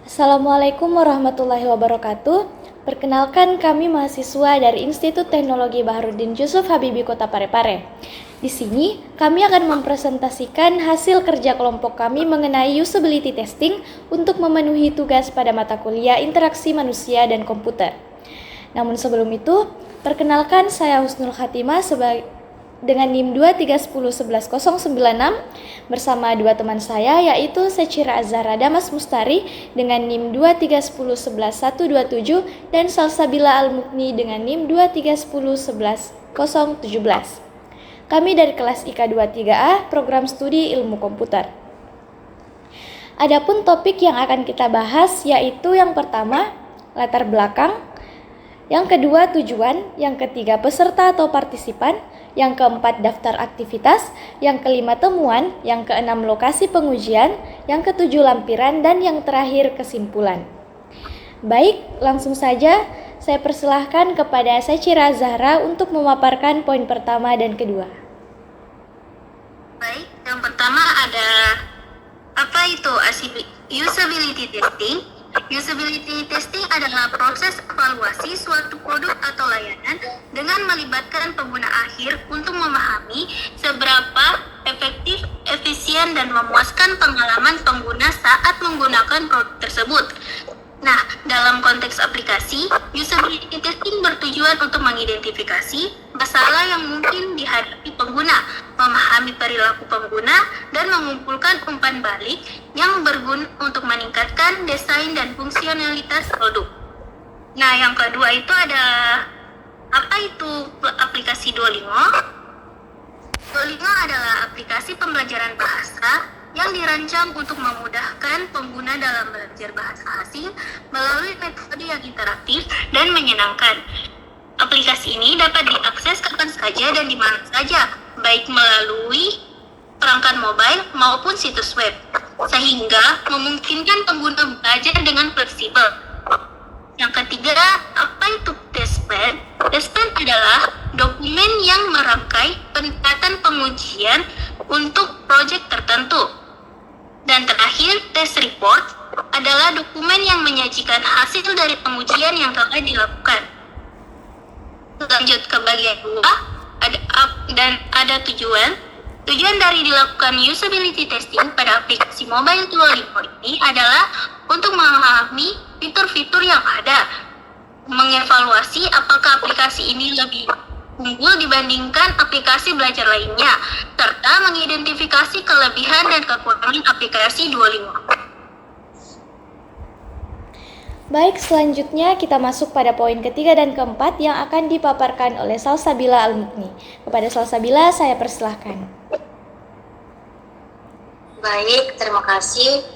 Assalamualaikum warahmatullahi wabarakatuh. Perkenalkan, kami mahasiswa dari Institut Teknologi Baharudin Yusuf Habibie Kota Parepare. Di sini, kami akan mempresentasikan hasil kerja kelompok kami mengenai usability testing untuk memenuhi tugas pada mata kuliah interaksi manusia dan komputer. Namun sebelum itu, perkenalkan saya Husnul Khatimah dengan NIM 231011096 bersama dua teman saya yaitu Secira Azhara Damas Mustari dengan NIM 231111027 dan Salsabila Al-Mukni dengan NIM 2311017. Kami dari kelas IK 23A, Program Studi Ilmu Komputer. Adapun topik yang akan kita bahas yaitu yang pertama, latar belakang, yang kedua tujuan, yang ketiga peserta atau partisipan, yang keempat daftar aktivitas, yang kelima temuan, yang keenam lokasi pengujian, yang ketujuh lampiran, dan yang terakhir kesimpulan. Baik, langsung saja saya persilahkan kepada Secira Zahra untuk memaparkan poin pertama dan kedua. Baik, yang pertama ada apa itu usability testing? Usability testing adalah proses evaluasi suatu produk atau layanan dengan melibatkan pengguna akhir untuk memahami seberapa efektif, efisien, dan memuaskan pengalaman pengguna saat menggunakan produk tersebut. Nah, dalam konteks aplikasi, usability testing bertujuan untuk mengidentifikasi masalah yang mungkin dihadapi pengguna, memahami perilaku pengguna, dan mengumpulkan umpan balik yang berguna untuk meningkatkan desain dan fungsionalitas produk. Nah, yang kedua itu ada apa itu aplikasi Duolingo? Duolingo adalah aplikasi pembelajaran bahasa yang dirancang untuk memudahkan pengguna dalam belajar bahasa asing melalui metode yang interaktif dan menyenangkan. Aplikasi ini dapat diakses kapan saja dan di mana saja, baik melalui perangkat mobile maupun situs web, sehingga memungkinkan pengguna belajar dengan fleksibel. Yang ketiga, apa itu test plan? Test plan adalah dokumen yang merangkai peningkatan pengujian untuk proyek tertentu. Dan terakhir, test report adalah dokumen yang menyajikan hasil dari pengujian yang telah dilakukan. Lanjut ke bagian 2, ada tujuan. Tujuan dari dilakukan usability testing pada aplikasi mobile Duolingo ini adalah untuk memahami fitur-fitur yang ada, mengevaluasi apakah aplikasi ini lebih unggul dibandingkan aplikasi belajar lainnya, serta mengidentifikasi kelebihan dan kekurangan aplikasi Duolingo. Baik, selanjutnya kita masuk pada poin ketiga dan keempat yang akan dipaparkan oleh Salsabila Al-Mukni. Kepada Salsabila, saya persilahkan. Baik, terima kasih.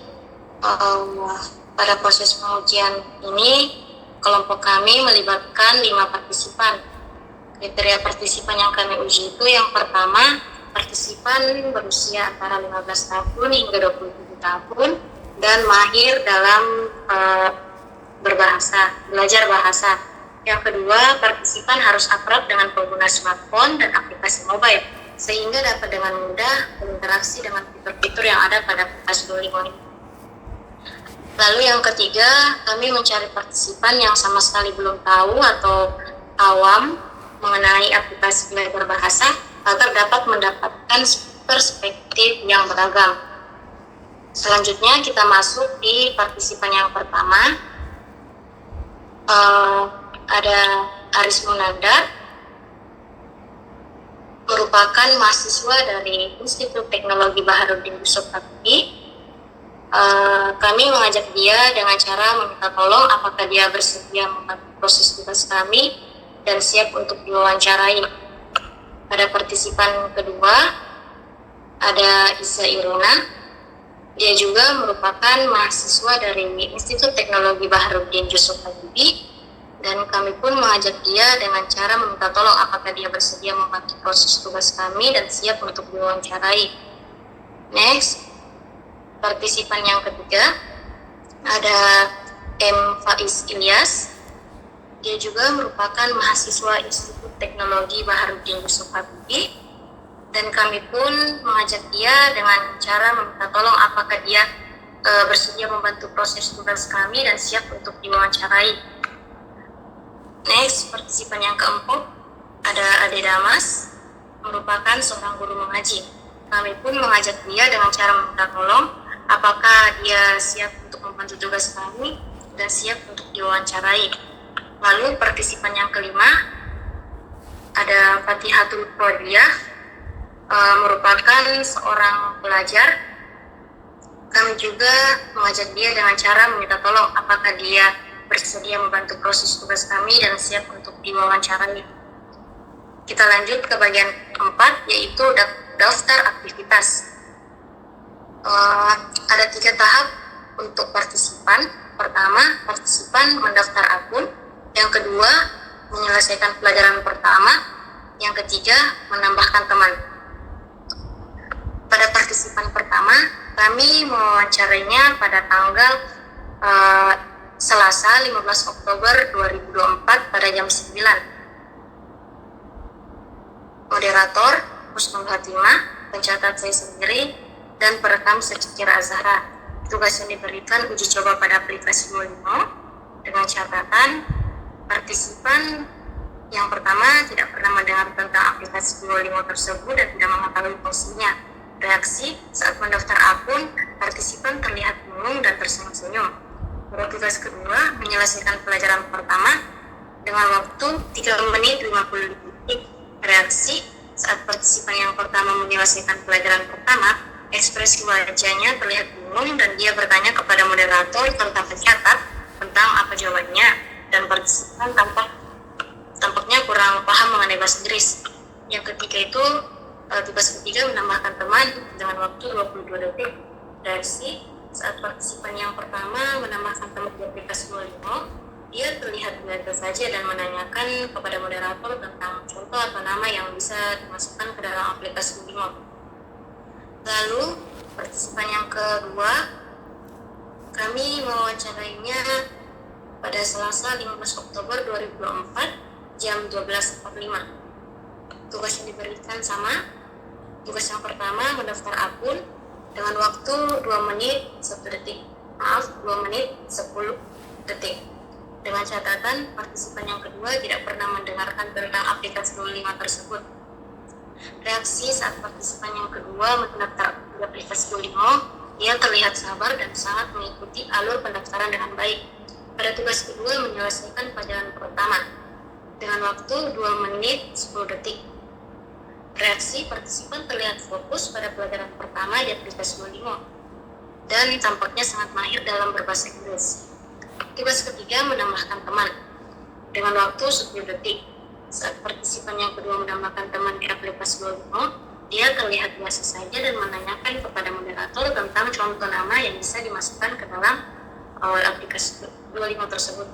Pada proses pengujian ini, kelompok kami melibatkan 5 partisipan. Kriteria partisipan yang kami uji itu yang pertama, partisipan berusia antara 15 tahun hingga 27 tahun dan mahir dalam belajar bahasa. Yang kedua, partisipan harus akrab dengan pengguna smartphone dan aplikasi mobile, sehingga dapat dengan mudah berinteraksi dengan fitur-fitur yang ada pada aplikasi Duolingo ini. Lalu yang ketiga, kami mencari partisipan yang sama sekali belum tahu atau awam mengenai aplikasi belajar bahasa agar dapat mendapatkan perspektif yang beragam. Selanjutnya kita masuk di partisipan yang pertama. Ada Aris Munandar, merupakan mahasiswa dari Institut Teknologi Baharudin Yusuf Habibie. Kami mengajak dia dengan cara meminta tolong apakah dia bersedia membantu proses tugas kami dan siap untuk diwawancarai. Pada partisipan kedua ada Isa Iruna. Dia juga merupakan mahasiswa dari Institut Teknologi Baharudin Yusuf Habibie dan kami pun mengajak dia dengan cara meminta tolong apakah dia bersedia membantu proses tugas kami dan siap untuk diwawancarai. Next, partisipan yang ketiga ada M. Faiz Ilyas. Dia juga merupakan mahasiswa Institut Teknologi Baharudin Yusuf Habibie dan kami pun mengajak dia dengan cara meminta tolong apakah dia bersedia membantu proses tugas kami dan siap untuk diwawancarai. Next, partisipan yang keempat ada Ade Damas, merupakan seorang guru mengaji. Kami pun mengajak dia dengan cara meminta tolong apakah dia siap untuk membantu tugas kami dan siap untuk diwawancarai. Lalu partisipan yang kelima ada Fatihatul Qodiyah, merupakan seorang pelajar. Kami juga mengajak dia dengan cara meminta tolong apakah dia bersedia membantu proses tugas kami dan siap untuk diwawancarai. Kita lanjut ke bagian keempat, yaitu daftar aktivitas. Ada 3 tahap untuk partisipan. Pertama, partisipan mendaftar akun. Yang kedua, menyelesaikan pelajaran pertama. Yang ketiga, menambahkan teman. Pada partisipan pertama, kami mewawancarainya pada tanggal Selasa 15 Oktober 2024 pada jam 9. Moderator Husnul Hatimah, pencatat saya sendiri, dan perekam Secira Azhara. Tugas yang diberikan uji coba pada aplikasi Duolingo dengan catatan partisipan yang pertama tidak pernah mendengar tentang aplikasi Duolingo tersebut dan tidak mengetahui fungsinya. Reaksi saat mendaftar akun, partisipan terlihat bingung dan tersenyum-senyum. Pada tugas kedua, menyelesaikan pelajaran pertama dengan waktu 3 menit 50 detik. Reaksi saat partisipan yang pertama menyelesaikan pelajaran pertama, ekspresi wajahnya terlihat bingung dan dia bertanya kepada moderator serta pencatat tentang apa jawabannya, dan partisipan tampaknya kurang paham mengenai bahasa Inggris. Yang ketiga itu tugas ketiga menambahkan teman dengan waktu 22 detik. Reaksi saat partisipan yang pertama menambahkan teman di aplikasi Duolingo, dia terlihat biasa saja dan menanyakan kepada moderator tentang contoh atau nama yang bisa dimasukkan ke dalam aplikasi Duolingo. Lalu partisipan yang kedua, kami mewawancarainya pada Selasa 15 Oktober 2024 jam 12.45. Tugas yang diberikan sama. Tugas yang pertama mendaftar akun dengan waktu 2 menit 1 detik. 2 menit 10 detik. Dengan catatan partisipan yang kedua tidak pernah mendengarkan tentang aplikasi Duolingo tersebut. Reaksi saat partisipan yang kedua mendaftar di aplikasi Duolingo, dia terlihat sabar dan sangat mengikuti alur pendaftaran dengan baik. Pada tugas kedua menyelesaikan pelajaran pertama dengan waktu 2 menit 10 detik. Reaksi partisipan terlihat fokus pada pelajaran pertama di aplikasi Duolingo dan tampaknya sangat mahir dalam berbahasa Inggris. Tugas ketiga menambahkan teman dengan waktu 10 detik. Saat partisipan yang kedua menambahkan teman di aplikasi Duolingo, dia terlihat biasa saja dan menanyakan kepada moderator tentang contoh nama yang bisa dimasukkan ke dalam aplikasi Duolingo tersebut.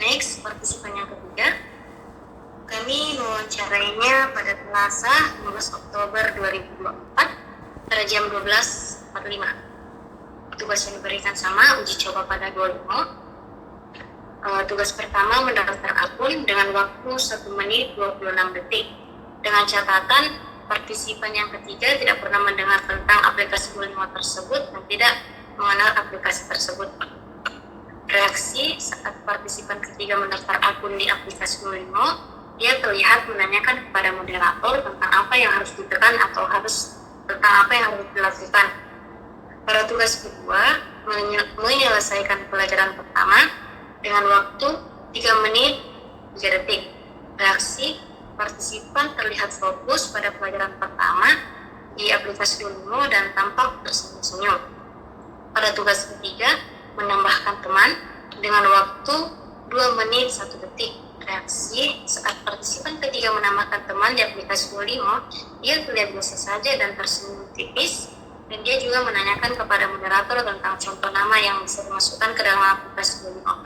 Next, partisipan yang ketiga, kami mewawancarainya pada Selasa 15 Oktober 2024 pada jam 12.45. Tugas yang diberikan sama, uji coba pada Duolingo. Tugas pertama mendaftar akun dengan waktu 1 menit 26 detik. Dengan catatan, partisipan yang ketiga tidak pernah mendengar tentang aplikasi Duolingo tersebut dan tidak mengenal aplikasi tersebut. Reaksi saat partisipan ketiga mendaftar akun di aplikasi Duolingo, dia terlihat menanyakan kepada moderator tentang apa yang harus ditekan atau tentang apa yang harus dilakukan. Pada tugas kedua, menyelesaikan pelajaran pertama dengan waktu 3 menit 3 detik. Reaksi partisipan terlihat fokus pada pelajaran pertama di aplikasi Duolingo dan tampak tersenyum-senyum. Pada tugas ketiga, menambahkan teman dengan waktu 2 menit 1 detik. Reaksi saat partisipan ketiga menambahkan teman di aplikasi Duolingo, dia terlihat biasa saja dan tersenyum tipis, dan dia juga menanyakan kepada moderator tentang contoh nama yang bisa dimasukkan ke dalam aplikasi Duolingo.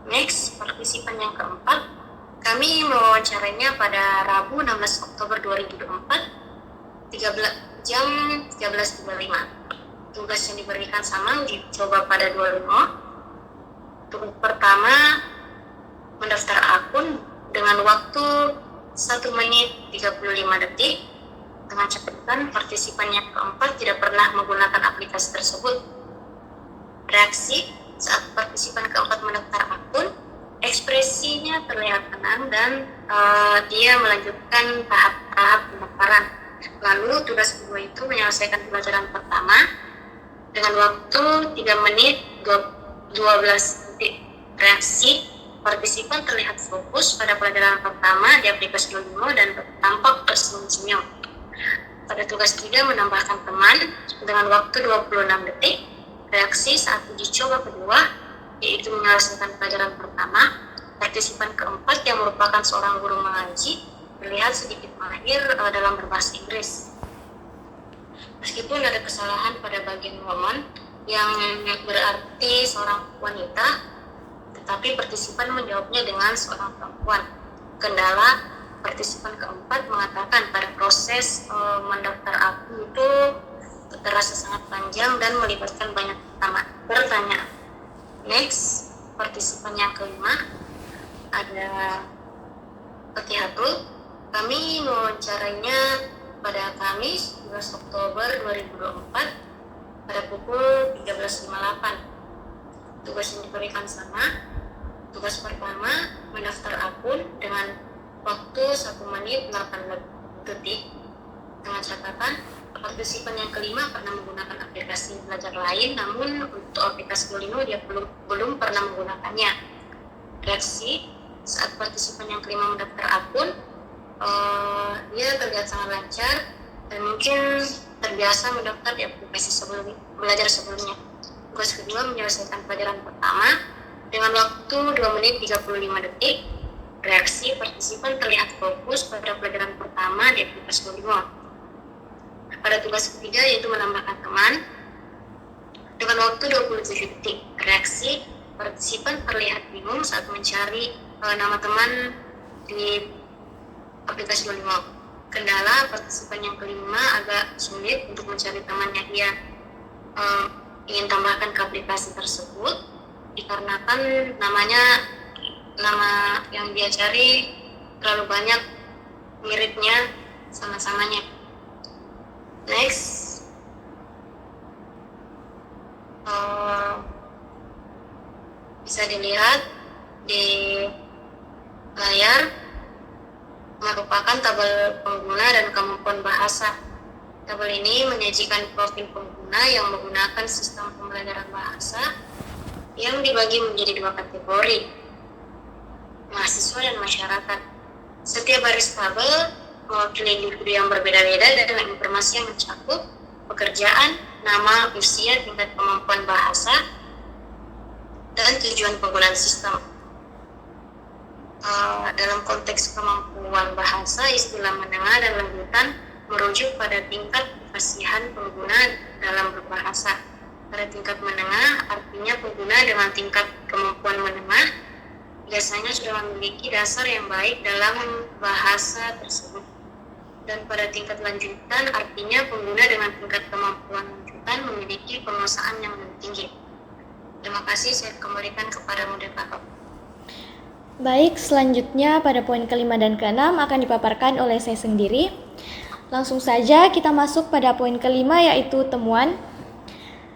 Next, partisipan yang keempat, kami mewawancarainya pada Rabu 16 Oktober 2024 jam 13.35. Tugas yang diberikan sama, uji coba pada Duolingo. Tugas pertama mendaftar akun dengan waktu 1 menit 35 detik. dengan catatan partisipan yang keempat tidak pernah menggunakan aplikasi tersebut. Reaksi saat partisipan keempat mendaftar akun, ekspresinya terlihat tenang dan dia melanjutkan tahap-tahap pendaftaran. Lalu tugas kedua itu menyelesaikan pelajaran pertama dengan waktu 3 menit 12 detik. Reaksi partisipan terlihat fokus pada pelajaran pertama di aplikasi Duolingo dan tampak tersenyum-senyum. Pada tugas 3 menambahkan teman dengan waktu 26 detik. Reaksi saat uji coba kedua yaitu menyelesaikan pelajaran pertama. Partisipan keempat yang merupakan seorang guru mengaji terlihat sedikit mahir dalam berbahasa Inggris. Meskipun ada kesalahan pada bagian woman yang berarti seorang wanita, tetapi partisipan menjawabnya dengan seorang perempuan. Kendala partisipan keempat mengatakan pada proses mendaftar akun itu terasa sangat panjang dan melibatkan banyak pertanyaan. Next, partisipan yang kelima ada Fatihatul. Kami mewawancarainya pada Kamis 12 Oktober 2024 pada pukul 13.58. Tugas yang diberikan sama. Tugas pertama mendaftar akun dengan waktu 1 menit 8 detik dengan catatan partisipan yang kelima pernah menggunakan aplikasi belajar lain, namun untuk aplikasi Duolingo dia belum pernah menggunakannya. Reaksi saat partisipan yang kelima mendaftar akun, dia terlihat sangat lancar dan mungkin terbiasa mendaftar di aplikasi belajar sebelumnya. Tugas kedua menyelesaikan pelajaran pertama dengan waktu 2 menit 35 detik. Reaksi partisipan terlihat fokus pada pelajaran pertama di aplikasi Duolingo. Pada tugas ketiga yaitu menambahkan teman dengan waktu 27 detik. Reaksi partisipan terlihat bingung saat mencari nama teman di aplikasi Duolingo. Kendala partisipan yang kelima agak sulit untuk mencari teman yang dia ingin tambahkan ke aplikasi tersebut dikarenakan nama yang dia cari terlalu banyak miripnya sama-samanya. Next, bisa dilihat di layar merupakan tabel pengguna dan kemampuan bahasa. Tabel ini menyajikan profil pengguna yang menggunakan sistem pembelajaran bahasa yang dibagi menjadi 2 kategori, mahasiswa dan masyarakat. Setiap baris tabel mewakili individu yang berbeda-beda dengan informasi yang mencakup pekerjaan, nama, usia, tingkat kemampuan bahasa, dan tujuan penggunaan sistem. Dalam konteks kemampuan bahasa, istilah menengah dan lanjutan merujuk pada tingkat kefasihan pengguna dalam berbahasa. Pada tingkat menengah, artinya pengguna dengan tingkat kemampuan menengah biasanya sudah memiliki dasar yang baik dalam bahasa tersebut. Dan pada tingkat lanjutan, artinya pengguna dengan tingkat kemampuan lanjutan memiliki penguasaan yang lebih tinggi. Terima kasih, saya kembalikan kepada moderator. Baik, selanjutnya pada poin kelima dan keenam akan dipaparkan oleh saya sendiri. Langsung saja kita masuk pada poin kelima yaitu temuan.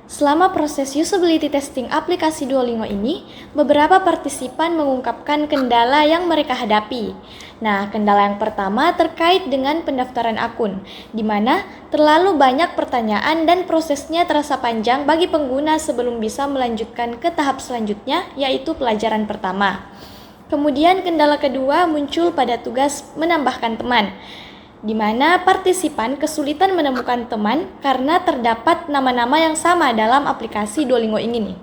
Selama proses usability testing aplikasi Duolingo ini, beberapa partisipan mengungkapkan kendala yang mereka hadapi. Nah, kendala yang pertama terkait dengan pendaftaran akun, di mana terlalu banyak pertanyaan dan prosesnya terasa panjang bagi pengguna sebelum bisa melanjutkan ke tahap selanjutnya, yaitu pelajaran pertama. Kemudian kendala kedua muncul pada tugas menambahkan teman, di mana partisipan kesulitan menemukan teman karena terdapat nama-nama yang sama dalam aplikasi Duolingo ini.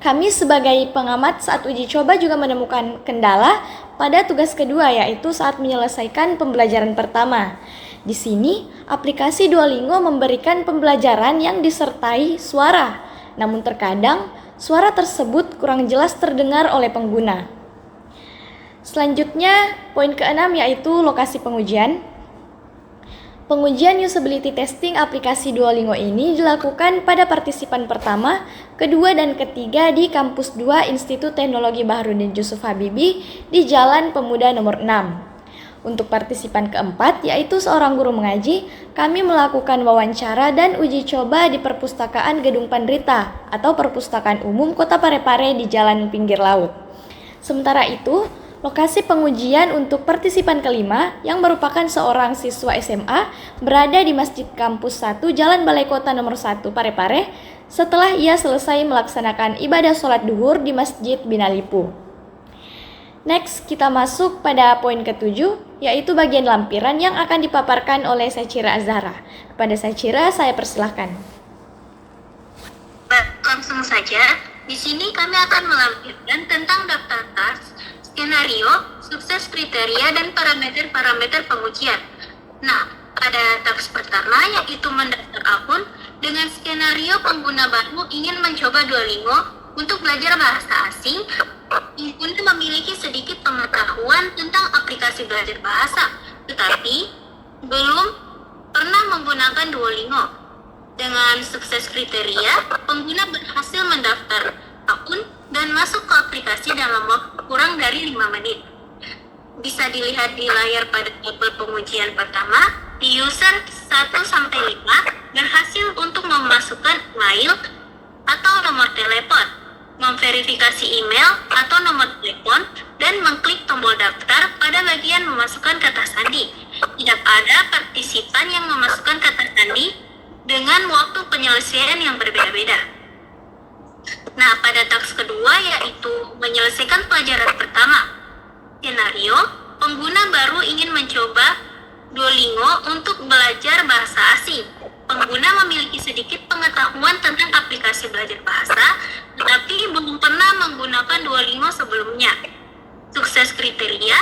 Kami sebagai pengamat saat uji coba juga menemukan kendala pada tugas kedua, yaitu saat menyelesaikan pembelajaran pertama. Di sini, aplikasi Duolingo memberikan pembelajaran yang disertai suara, namun terkadang suara tersebut kurang jelas terdengar oleh pengguna. Selanjutnya, poin keenam yaitu lokasi pengujian. Pengujian usability testing aplikasi Duolingo ini dilakukan pada partisipan pertama, kedua, dan ketiga di Kampus 2 Institut Teknologi Baharudin Jusuf Habibie di Jalan Pemuda nomor 6. Untuk partisipan keempat, yaitu seorang guru mengaji, kami melakukan wawancara dan uji coba di Perpustakaan Gedung Pandrita atau Perpustakaan Umum Kota Parepare di Jalan Pinggir Laut. Sementara itu, lokasi pengujian untuk partisipan kelima yang merupakan seorang siswa SMA berada di Masjid Kampus 1 Jalan Balai Kota nomor 1 Parepare setelah ia selesai melaksanakan ibadah sholat duhur di Masjid Binalipu. Next, kita masuk pada poin ketujuh, yaitu bagian lampiran yang akan dipaparkan oleh Syachira Azhara. Kepada Syachira, saya persilahkan. Langsung saja, di sini kami akan melampirkan tentang daftar task, skenario, sukses kriteria, dan parameter-parameter pengujian. Nah, pada task pertama yaitu mendaftar akun dengan skenario pengguna baru ingin mencoba Duolingo untuk belajar bahasa asing. Pengguna memiliki sedikit pengetahuan tentang aplikasi belajar bahasa, tetapi belum pernah menggunakan Duolingo. Dengan sukses kriteria, pengguna berhasil mendaftar akun dan masuk ke aplikasi dalam waktu kurang dari 5 menit. Bisa dilihat di layar pada tabel pengujian pertama, di user 1-5 berhasil untuk memasukkan email atau nomor telepon, memverifikasi email atau nomor telepon, dan mengklik tombol daftar pada bagian memasukkan kata sandi. Tidak ada partisipan yang memasukkan kata sandi dengan waktu penyelesaian yang berbeda-beda. Nah, pada task kedua yaitu menyelesaikan pelajaran pertama. Skenario, pengguna baru ingin mencoba Duolingo untuk belajar bahasa asing. Pengguna memiliki sedikit pengetahuan tentang aplikasi belajar bahasa, tetapi belum pernah menggunakan Duolingo sebelumnya. Sukses kriteria,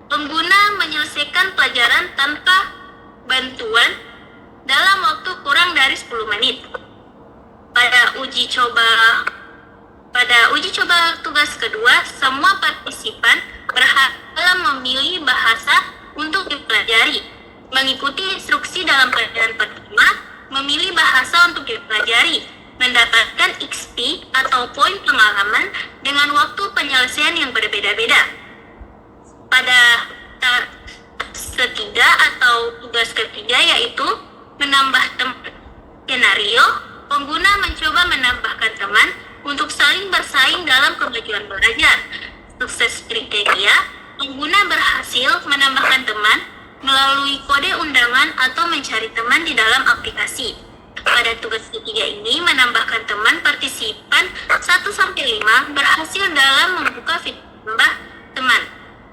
pengguna menyelesaikan pelajaran tanpa bantuan dalam waktu kurang dari 10 menit. Pada uji coba tugas kedua, semua partisipan berhak memilih bahasa untuk dipelajari, mengikuti instruksi dalam pelajaran pertama, memilih bahasa untuk dipelajari, mendapatkan XP atau poin pengalaman dengan waktu penyelesaian yang berbeda-beda. Pada ketiga atau tugas ketiga yaitu menambah skenario, pengguna mencoba menambahkan teman untuk saling bersaing dalam kemajuan belajar. Sukses kriteria, pengguna berhasil menambahkan teman melalui kode undangan atau mencari teman di dalam aplikasi. Pada tugas ketiga ini, menambahkan teman partisipan 1-5 berhasil dalam membuka fitur tambah teman,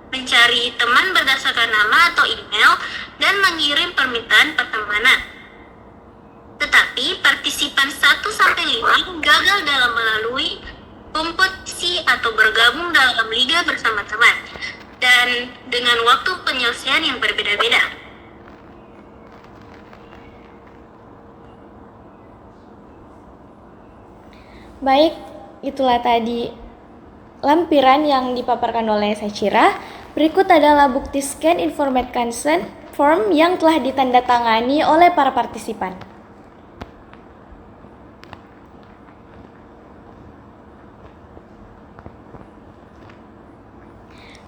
mencari teman berdasarkan nama atau email, dan mengirim permintaan pertemanan. Tetapi partisipan 1-5 gagal dalam melalui kompetisi atau bergabung dalam liga bersama teman dan dengan waktu penyelesaian yang berbeda-beda. Baik, itulah tadi lampiran yang dipaparkan oleh Syachira. Berikut adalah bukti scan informate consent form yang telah ditandatangani oleh para partisipan.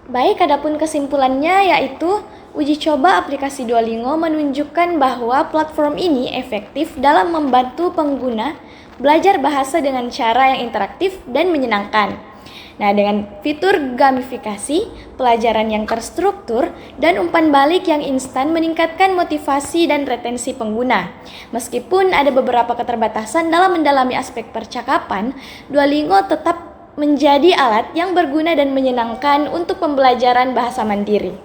Baik, adapun kesimpulannya yaitu uji coba aplikasi Duolingo menunjukkan bahwa platform ini efektif dalam membantu pengguna belajar bahasa dengan cara yang interaktif dan menyenangkan. Nah, dengan fitur gamifikasi, pelajaran yang terstruktur, dan umpan balik yang instan meningkatkan motivasi dan retensi pengguna. Meskipun ada beberapa keterbatasan dalam mendalami aspek percakapan, Duolingo tetap menjadi alat yang berguna dan menyenangkan untuk pembelajaran bahasa mandiri.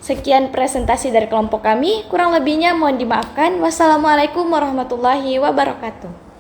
Sekian presentasi dari kelompok kami, kurang lebihnya mohon dimaafkan. Wassalamualaikum warahmatullahi wabarakatuh.